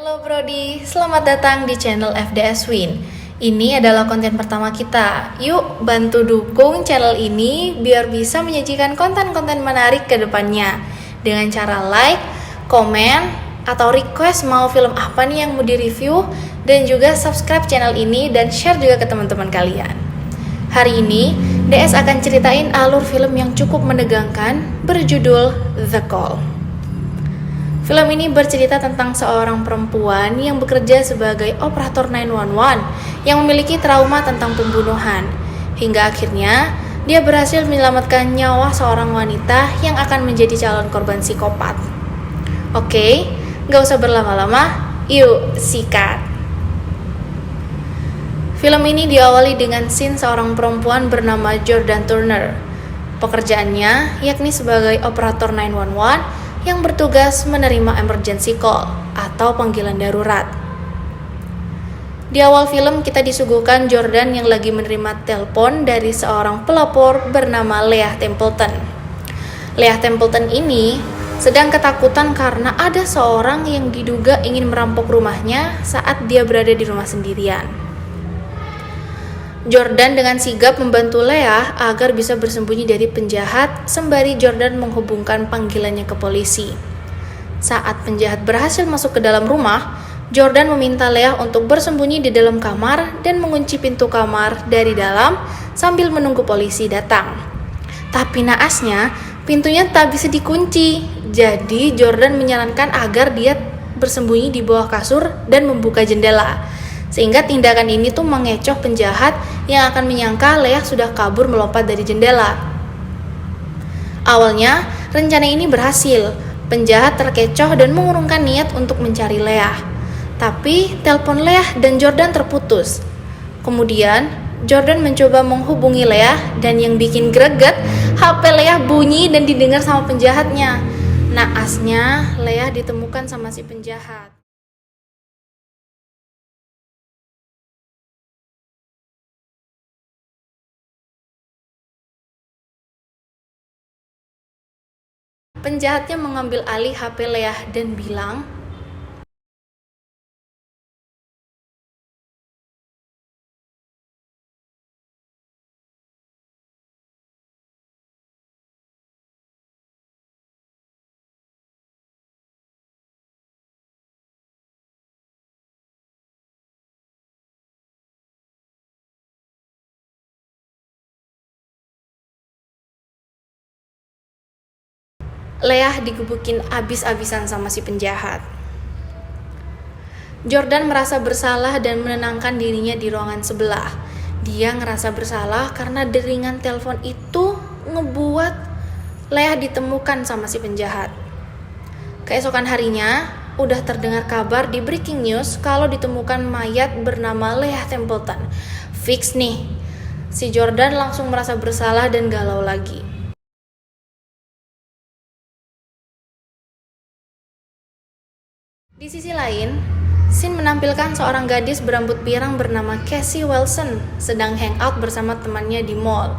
Halo Brody, selamat datang di channel FDS Win. Ini adalah konten pertama kita. Yuk bantu dukung channel ini biar bisa menyajikan konten-konten menarik ke depannya dengan cara like, komen, atau request mau film apa nih yang mau direview, dan juga subscribe channel ini dan share juga ke teman-teman kalian. Hari ini, DS akan ceritain alur film yang cukup menegangkan berjudul The Call. Film ini bercerita tentang seorang perempuan yang bekerja sebagai operator 911 yang memiliki trauma tentang pembunuhan. Hingga akhirnya, dia berhasil menyelamatkan nyawa seorang wanita yang akan menjadi calon korban psikopat. Oke, gak usah berlama-lama, yuk sikat. Film ini diawali dengan scene seorang perempuan bernama Jordan Turner. Pekerjaannya yakni sebagai operator 911 yang bertugas menerima emergency call atau panggilan darurat. Di awal film kita disuguhkan Jordan yang lagi menerima telepon dari seorang pelapor bernama Leah Templeton. Leah Templeton ini sedang ketakutan karena ada seorang yang diduga ingin merampok rumahnya saat dia berada di rumah sendirian. Jordan dengan sigap membantu Leah agar bisa bersembunyi dari penjahat sembari Jordan menghubungkan panggilannya ke polisi. Saat penjahat berhasil masuk ke dalam rumah, Jordan meminta Leah untuk bersembunyi di dalam kamar dan mengunci pintu kamar dari dalam sambil menunggu polisi datang. Tapi naasnya, pintunya tak bisa dikunci. Jadi Jordan menyarankan agar dia bersembunyi di bawah kasur dan membuka jendela. Sehingga tindakan ini tuh mengecoh penjahat yang akan menyangka Leah sudah kabur melompat dari jendela. Awalnya, rencana ini berhasil. Penjahat terkecoh dan mengurungkan niat untuk mencari Leah. Tapi, telepon Leah dan Jordan terputus. Kemudian, Jordan mencoba menghubungi Leah dan yang bikin greget, HP Leah bunyi dan didengar sama penjahatnya. Naasnya, Leah ditemukan sama si penjahat. Penjahatnya mengambil alih HP Leah dan bilang, Leah digebukin abis-abisan sama si penjahat. Jordan merasa bersalah dan menenangkan dirinya di ruangan sebelah. Dia ngerasa bersalah karena deringan telepon itu ngebuat Leah ditemukan sama si penjahat. Keesokan harinya, udah terdengar kabar di breaking news kalau ditemukan mayat bernama Leah Templeton. Fix nih, si Jordan langsung merasa bersalah dan galau lagi. Di sisi lain, scene menampilkan seorang gadis berambut pirang bernama Casey Wilson sedang hangout bersama temannya di mall.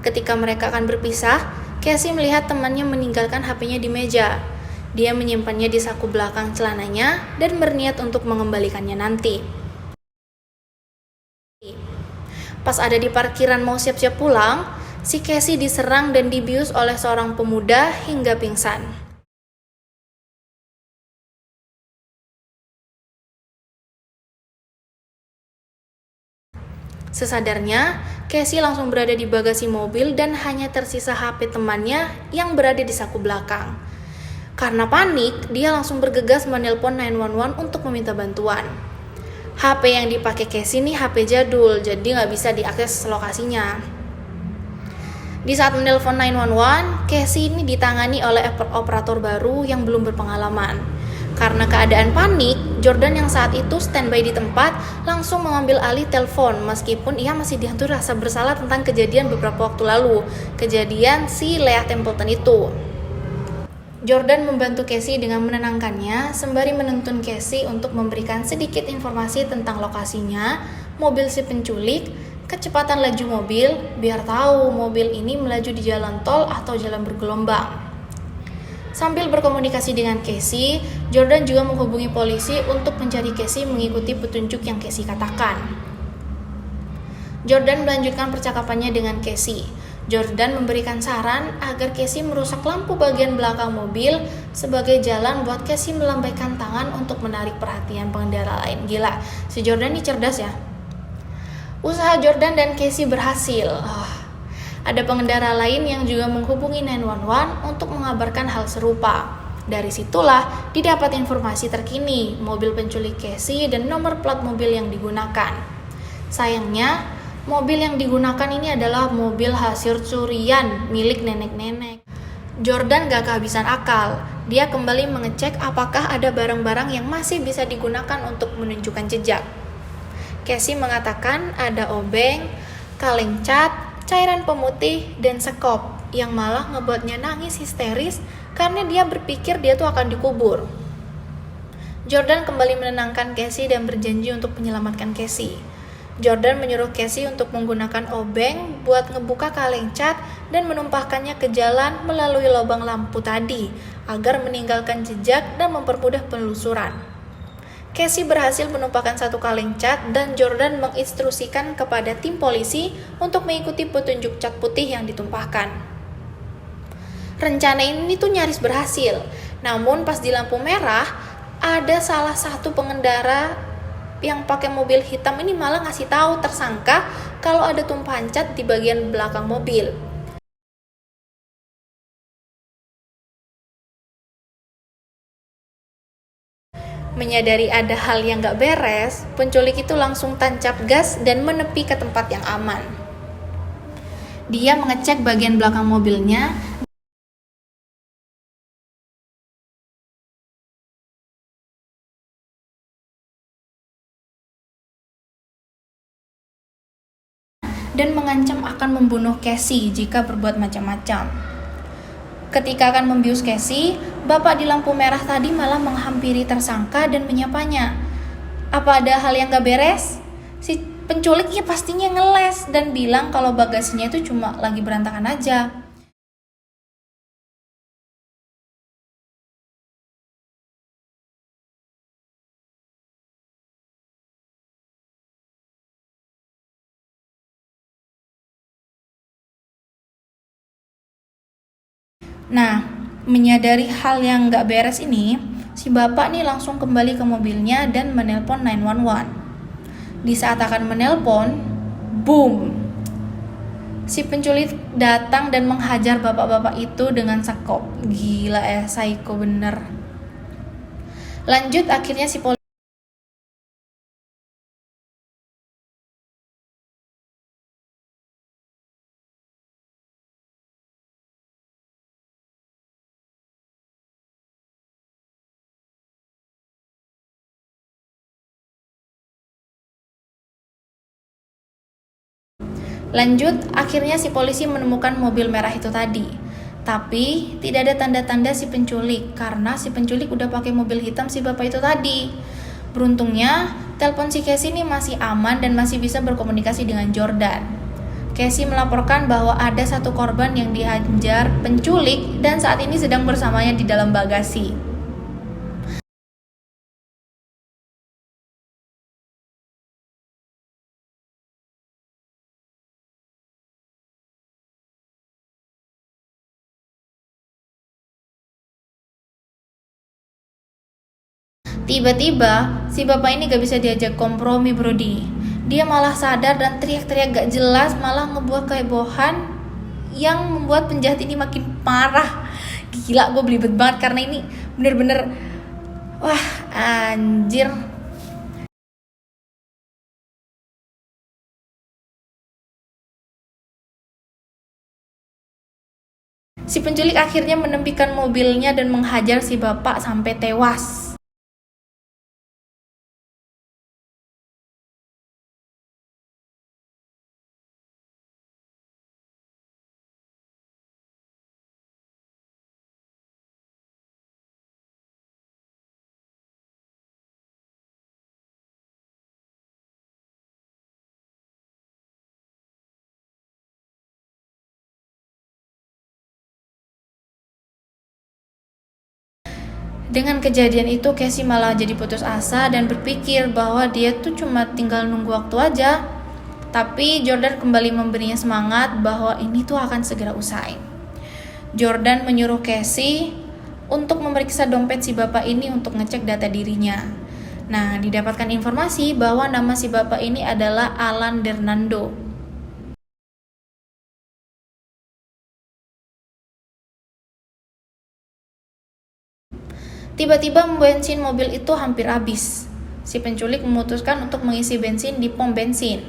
Ketika mereka akan berpisah, Casey melihat temannya meninggalkan HP-nya di meja. Dia menyimpannya di saku belakang celananya dan berniat untuk mengembalikannya nanti. Pas ada di parkiran mau siap-siap pulang, si Casey diserang dan dibius oleh seorang pemuda hingga pingsan. Sesadarnya, Casey langsung berada di bagasi mobil dan hanya tersisa HP temannya yang berada di saku belakang. Karena panik, dia langsung bergegas menelpon 911 untuk meminta bantuan. HP yang dipakai Casey ini HP jadul, jadi nggak bisa diakses lokasinya. Di saat menelpon 911, Casey ini ditangani oleh operator baru yang belum berpengalaman. Karena keadaan panik, Jordan yang saat itu standby di tempat langsung mengambil alih telepon meskipun ia masih dihantui rasa bersalah tentang kejadian beberapa waktu lalu, kejadian si Leah Templeton itu. Jordan membantu Casey dengan menenangkannya sembari menuntun Casey untuk memberikan sedikit informasi tentang lokasinya, mobil si penculik, kecepatan laju mobil, biar tahu mobil ini melaju di jalan tol atau jalan bergelombang. Sambil berkomunikasi dengan Casey, Jordan juga menghubungi polisi untuk mencari Casey mengikuti petunjuk yang Casey katakan. Jordan melanjutkan percakapannya dengan Casey. Jordan memberikan saran agar Casey merusak lampu bagian belakang mobil sebagai jalan buat Casey melambaikan tangan untuk menarik perhatian pengendara lain. Gila, si Jordan ini cerdas ya. Usaha Jordan dan Casey berhasil. Ada pengendara lain yang juga menghubungi 911 untuk mengabarkan hal serupa. Dari situlah didapat informasi terkini mobil penculik Casey dan nomor plat mobil yang digunakan. Sayangnya, mobil yang digunakan ini adalah mobil hasil curian milik nenek-nenek. Jordan gak kehabisan akal. Dia kembali mengecek apakah ada barang-barang yang masih bisa digunakan untuk menunjukkan jejak. Casey mengatakan ada obeng, kaleng cat, cairan pemutih, dan sekop yang malah ngebuatnya nangis histeris karena dia berpikir dia tuh akan dikubur. Jordan kembali menenangkan Casey dan berjanji untuk menyelamatkan Casey. Jordan menyuruh Casey untuk menggunakan obeng buat ngebuka kaleng cat dan menumpahkannya ke jalan melalui lubang lampu tadi agar meninggalkan jejak dan mempermudah penelusuran. Casey berhasil menumpahkan satu kaleng cat dan Jordan menginstruksikan kepada tim polisi untuk mengikuti petunjuk cat putih yang ditumpahkan. Rencana ini tuh nyaris berhasil, namun pas di lampu merah, ada salah satu pengendara yang pakai mobil hitam ini malah ngasih tahu tersangka kalau ada tumpahan cat di bagian belakang mobil. Menyadari ada hal yang gak beres, penculik itu langsung tancap gas dan menepi ke tempat yang aman. Dia mengecek bagian belakang mobilnya dan mengancam akan membunuh Casey jika berbuat macam-macam. Ketika akan membius Casey, bapak di lampu merah tadi malah menghampiri tersangka dan menyapanya. Apa ada hal yang gak beres? Si penculik ya pastinya ngeles dan bilang kalau bagasinya itu cuma lagi berantakan aja. Nah, menyadari hal yang gak beres ini, si bapak nih langsung kembali ke mobilnya dan menelpon 911. Di saat akan menelpon, boom! Si penculik datang dan menghajar bapak-bapak itu dengan sekop. Gila ya, psycho bener. Lanjut, akhirnya si polisi menemukan mobil merah itu tadi. Tapi tidak ada tanda-tanda si penculik karena si penculik udah pakai mobil hitam si bapak itu tadi. Beruntungnya, telepon si Casey ini masih aman dan masih bisa berkomunikasi dengan Jordan. Casey melaporkan bahwa ada satu korban yang dihajar penculik dan saat ini sedang bersamanya di dalam bagasi. Tiba-tiba, si bapak ini gak bisa diajak kompromi, Brody. Dia malah sadar dan teriak-teriak gak jelas, malah ngebuat kehebohan yang membuat penjahat ini makin parah. Gila, gue belibet banget karena ini bener-bener, wah anjir. Si penculik akhirnya menempikan mobilnya dan menghajar si bapak sampai tewas. Dengan kejadian itu, Casey malah jadi putus asa dan berpikir bahwa dia tuh cuma tinggal nunggu waktu aja. Tapi Jordan kembali memberinya semangat bahwa ini tuh akan segera usai. Jordan menyuruh Casey untuk memeriksa dompet si bapak ini untuk ngecek data dirinya. Nah, didapatkan informasi bahwa nama si bapak ini adalah Alan Dernando. Tiba-tiba bensin mobil itu hampir habis. Si penculik memutuskan untuk mengisi bensin di pom bensin.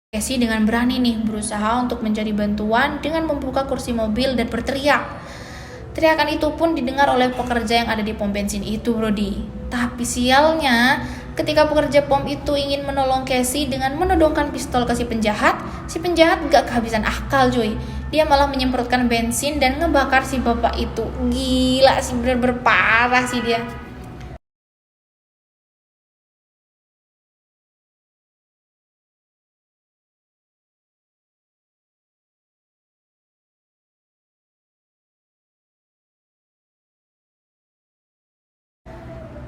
Casey dengan berani nih berusaha untuk mencari bantuan dengan membuka kursi mobil dan berteriak. Teriakan itu pun didengar oleh pekerja yang ada di pom bensin itu, Brody. Tapi sialnya, ketika pekerja pom itu ingin menolong Casey dengan menodongkan pistol ke si penjahat gak kehabisan akal, cuy. Dia malah menyemprotkan bensin dan ngebakar si bapak itu. Gila sih, bener-bener parah sih dia.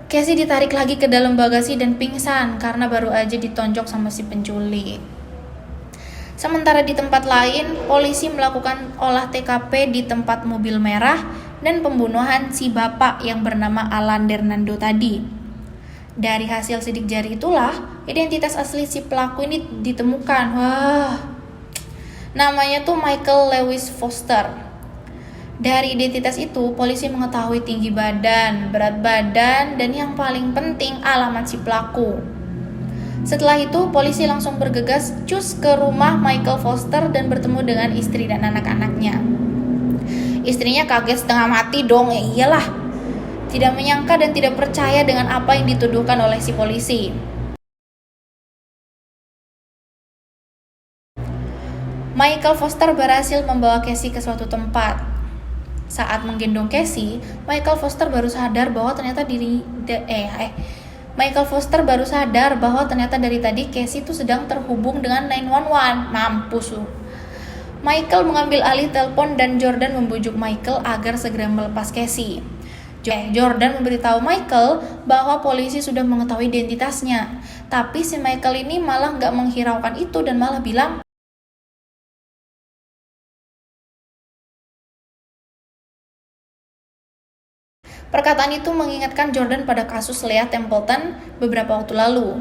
Casey ditarik lagi ke dalam bagasi dan pingsan karena baru aja ditonjok sama si penculik. Sementara di tempat lain, polisi melakukan olah TKP di tempat mobil merah dan pembunuhan si bapak yang bernama Alan Dernando tadi. Dari hasil sidik jari itulah, identitas asli si pelaku ini ditemukan. Wah, namanya tuh Michael Lewis Foster. Dari identitas itu, polisi mengetahui tinggi badan, berat badan, dan yang paling penting alamat si pelaku. Setelah itu, polisi langsung bergegas cus ke rumah Michael Foster dan bertemu dengan istri dan anak-anaknya. Istrinya kaget setengah mati dong, ya iyalah. Tidak menyangka dan tidak percaya dengan apa yang dituduhkan oleh si polisi. Michael Foster berhasil membawa Casey ke suatu tempat. Saat menggendong Casey, Michael Foster baru sadar bahwa ternyata dari tadi Casey itu sedang terhubung dengan 911. Mampus lu. Michael mengambil alih telepon dan Jordan membujuk Michael agar segera melepas Casey. Jordan memberitahu Michael bahwa polisi sudah mengetahui identitasnya. Tapi si Michael ini malah nggak menghiraukan itu dan malah bilang, perkataan itu mengingatkan Jordan pada kasus Leah Templeton beberapa waktu lalu.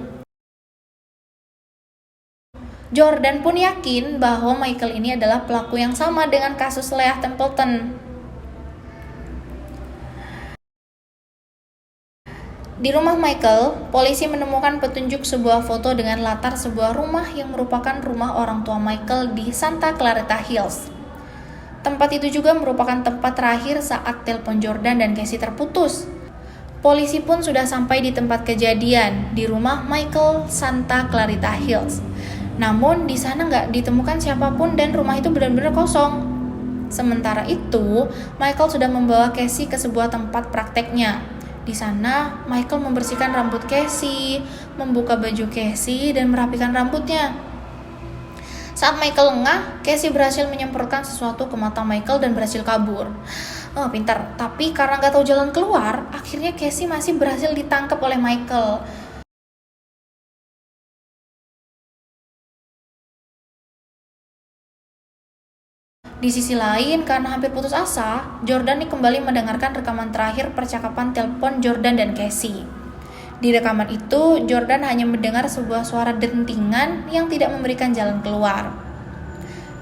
Jordan pun yakin bahwa Michael ini adalah pelaku yang sama dengan kasus Leah Templeton. Di rumah Michael, polisi menemukan petunjuk sebuah foto dengan latar sebuah rumah yang merupakan rumah orang tua Michael di Santa Clarita Hills. Tempat itu juga merupakan tempat terakhir saat telepon Jordan dan Casey terputus. Polisi pun sudah sampai di tempat kejadian, di rumah Michael, Santa Clarita Hills. Namun di sana nggak ditemukan siapapun dan rumah itu benar-benar kosong. Sementara itu, Michael sudah membawa Casey ke sebuah tempat prakteknya. Di sana, Michael membersihkan rambut Casey, membuka baju Casey, dan merapikan rambutnya. Saat Michael lengah, Casey berhasil menyemprotkan sesuatu ke mata Michael dan berhasil kabur. Pintar. Tapi karena gak tahu jalan keluar, akhirnya Casey masih berhasil ditangkap oleh Michael. Di sisi lain, karena hampir putus asa, Jordan kembali mendengarkan rekaman terakhir percakapan telepon Jordan dan Casey. Di rekaman itu, Jordan hanya mendengar sebuah suara dentingan yang tidak memberikan jalan keluar.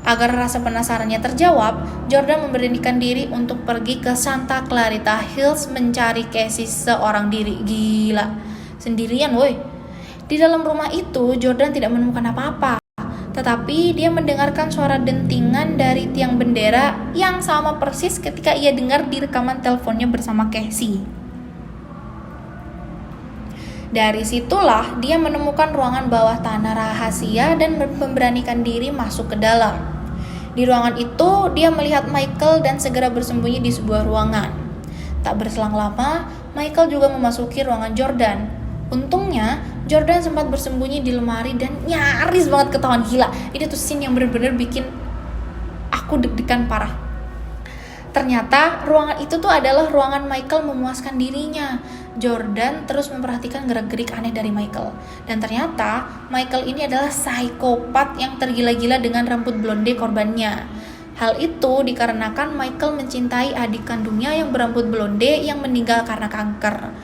Agar rasa penasarannya terjawab, Jordan memberanikan diri untuk pergi ke Santa Clarita Hills mencari Casey seorang diri. Gila, sendirian woi. Di dalam rumah itu, Jordan tidak menemukan apa-apa. Tetapi dia mendengarkan suara dentingan dari tiang bendera yang sama persis ketika ia dengar di rekaman teleponnya bersama Casey. Dari situlah dia menemukan ruangan bawah tanah rahasia dan memberanikan diri masuk ke dalam. Di ruangan itu, dia melihat Michael dan segera bersembunyi di sebuah ruangan. Tak berselang lama, Michael juga memasuki ruangan Jordan. Untungnya, Jordan sempat bersembunyi di lemari dan nyaris banget ketahuan. Gila, ini tuh scene yang bener-bener bikin aku deg-degan parah. Ternyata ruangan itu tuh adalah ruangan Michael memuaskan dirinya. Jordan terus memperhatikan gerak-gerik aneh dari Michael. Dan ternyata Michael ini adalah psikopat yang tergila-gila dengan rambut blonde korbannya. Hal itu dikarenakan Michael mencintai adik kandungnya yang berambut blonde yang meninggal karena kanker.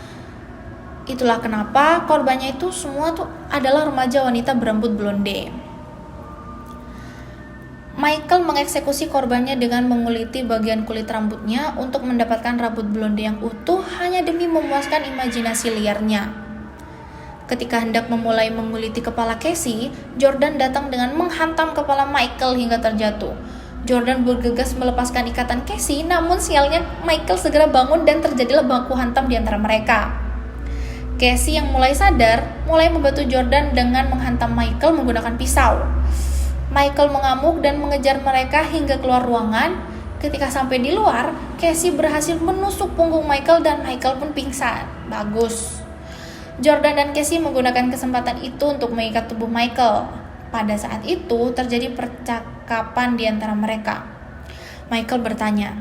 Itulah kenapa korbannya itu semua tuh adalah remaja wanita berambut blonde. Michael mengeksekusi korbannya dengan menguliti bagian kulit rambutnya untuk mendapatkan rambut blonde yang utuh hanya demi memuaskan imajinasi liarnya. Ketika hendak memulai menguliti kepala Casey, Jordan datang dengan menghantam kepala Michael hingga terjatuh. Jordan bergegas melepaskan ikatan Casey, namun sialnya Michael segera bangun dan terjadilah baku hantam di antara mereka. Casey yang mulai sadar, mulai membantu Jordan dengan menghantam Michael menggunakan pisau. Michael mengamuk dan mengejar mereka hingga keluar ruangan. Ketika sampai di luar, Casey berhasil menusuk punggung Michael dan Michael pun pingsan. Bagus. Jordan dan Casey menggunakan kesempatan itu untuk mengikat tubuh Michael. Pada saat itu terjadi percakapan di antara mereka. Michael bertanya,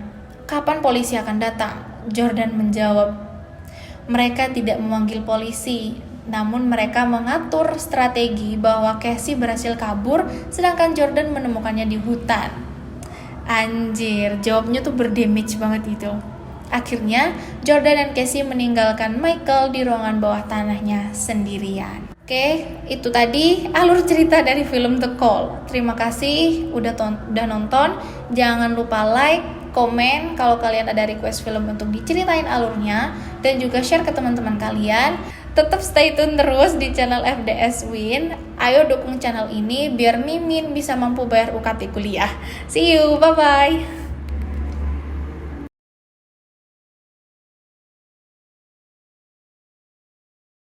"Kapan polisi akan datang?" Jordan menjawab, "Mereka tidak memanggil polisi. Namun mereka mengatur strategi bahwa Casey berhasil kabur sedangkan Jordan menemukannya di hutan." Anjir, jawabnya tuh berdamage banget itu. Akhirnya, Jordan dan Casey meninggalkan Michael di ruangan bawah tanahnya sendirian. Oke, itu tadi alur cerita dari film The Call. Terima kasih udah nonton. Jangan lupa like, komen kalau kalian ada request film untuk diceritain alurnya, dan juga share ke teman-teman kalian. Tetap stay tune terus di channel FDS Win. Ayo dukung channel ini biar Mimin bisa mampu bayar UKT kuliah. See you, bye-bye.